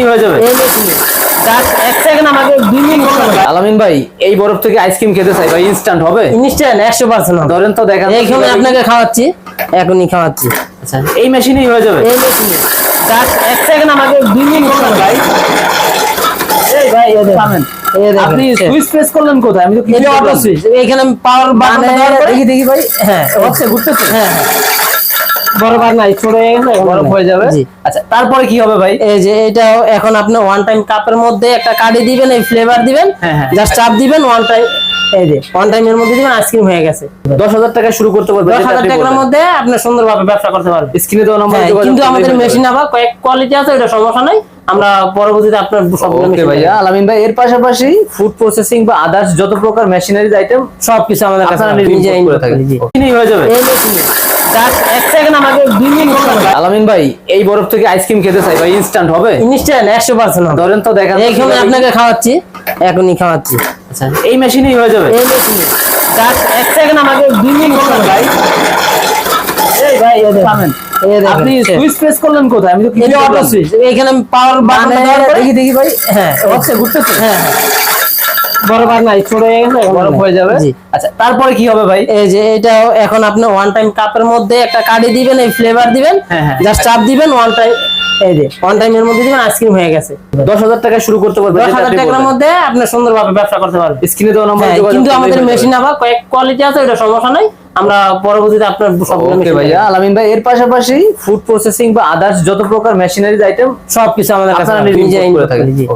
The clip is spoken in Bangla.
মেশিনই হয়ে যাবে। এই মেশিনে জাস্ট 1 সেকেন্ড আমাকে 2 মিনিট সময় দাও। আলামিন ভাই, এই বরফ থেকে আইসক্রিম খেতে চাই ভাই, ইনস্ট্যান্ট হবে? ইনস্ট্যান্ট 100% হবে। ধরেন তো দেখান। এইখানে আপনাকে খাওয়াচ্ছি, এখনই খাওয়াচ্ছি। আচ্ছা, এই মেশিনই হয়ে যাবে। এই মেশিনে জাস্ট 1 সেকেন্ড আমাকে 2 মিনিট সময় ভাই এই ভাই এই দেখেন। থামেন। এই দেখেন আপনি সুইচ প্রেস করলেন কোথায়? আমি তো এই অটো সুইচ, এইখানে পাওয়ার বাটন দেওয়ার পরে দেখি ভাই। হ্যাঁ হচ্ছে, ঘুরতেছে। হ্যাঁ বড় বার নাই, ছোট হয়ে গেছে, বরফ হয়ে যাবে। জি। আচ্ছা, তারপরে কি হবে ভাই? এই যে এটা এখন আপনি ওয়ান টাইম কাপের মধ্যে একটা কার্ডে দিবেন, এই ফ্লেভার দিবেন, হ্যাঁ, হ্যাঁ। জাস্ট চাপ দিবেন, ওয়ান টাইম, এই যে ওয়ান টাইমের মধ্যে দিবেন, আইসক্রিম হয়ে গেছে। 10,000 টাকা শুরু করতে পারবেন। 10,000 টাকার মধ্যে আপনি সুন্দরভাবে ব্যবসা করতে পারবেন। স্ক্রিনে দেওয়া নম্বরে হ্যাঁ, যোগাযোগ কিন্তু করলে আমাদের হয়ে মেশিন যাবে। আবার কয়েক কোয়ালিটি আছে, ওটা সমস্যা নাই, আমরা পরবর্তীতে আপনার সবগুলো ওকে মেশিন ভাইয়া। আলামিন ভাই, এর পাশাপাশি ফুড প্রসেসিং বা আদার্স যত প্রকার মেশিনারিজ আইটেম সবকিছু আমাদের কাছে আপনারা নিজে নিজে ইনপুট করে থাকেন। করি। জি। মেশিনই হয়ে যাবে। এই মেশিনে জাস্ট 1 সেকেন্ড আমাকে 2 মিনিট সময় দাও। আলামিন ভাই, এই বরফ থেকে আইসক্রিম খেতে চাই ভাই, ইনস্ট্যান্ট হবে? ইনস্ট্যান্ট 100% হবে। ধরেন তো দেখান। এইখানে আপনাকে খাওয়াচ্ছি, এখনই খাওয়াচ্ছি। আচ্ছা, এই মেশিনই হয়ে যাবে। এই মেশিনে জাস্ট 1 সেকেন্ড আমাকে 2 মিনিট সময় ভাই এই ভাই এই দেখেন। থামেন। এই দেখেন। আপনি সুইচ প্রেস করলেন কোথায়? আমি তো এই অটো সুইচ, এইখানে পাওয়ার বাটন দেওয়ার পরে দেখি ভাই। হ্যাঁ হচ্ছে, ঘুরতেছে। হ্যাঁ বড় বার নাই, ছোট হয়ে গেছে, বরফ হয়ে যাবে। জি। আচ্ছা, তারপরে কি হবে ভাই? এই যে এটা এখন আপনি ওয়ান টাইম কাপের মধ্যে একটা কার্ডে দিবেন, এই ফ্লেভার দিবেন, হ্যাঁ, হ্যাঁ। জাস্ট চাপ দিবেন, ওয়ান টাইম, এই যে ওয়ান টাইমের মধ্যে দিবেন, আইসক্রিম হয়ে গেছে। 10,000 টাকা শুরু করতে পারবেন। 10,000 টাকার মধ্যে আপনি সুন্দরভাবে ব্যবসা করতে পারবেন। স্ক্রিনে দেওয়া নম্বরে হ্যাঁ, যোগাযোগ কিন্তু করলে আমাদের হয়ে যাবে। মেশিন আবার কয়েক কোয়ালিটি আছে, ওটা সমস্যা নাই, আমরা পরবর্তীতে আপনার সবগুলো ওকে মেশিন ভাইয়া। আলামিন ভাই, এর পাশাপাশি ফুড প্রসেসিং বা আদার্স যত প্রকার মেশিনারিজ আইটেম সবকিছু আমাদের কাছে আপনারা নিজে নিজে ইনপুট করে ইনপুট থাকেন। করি। জি।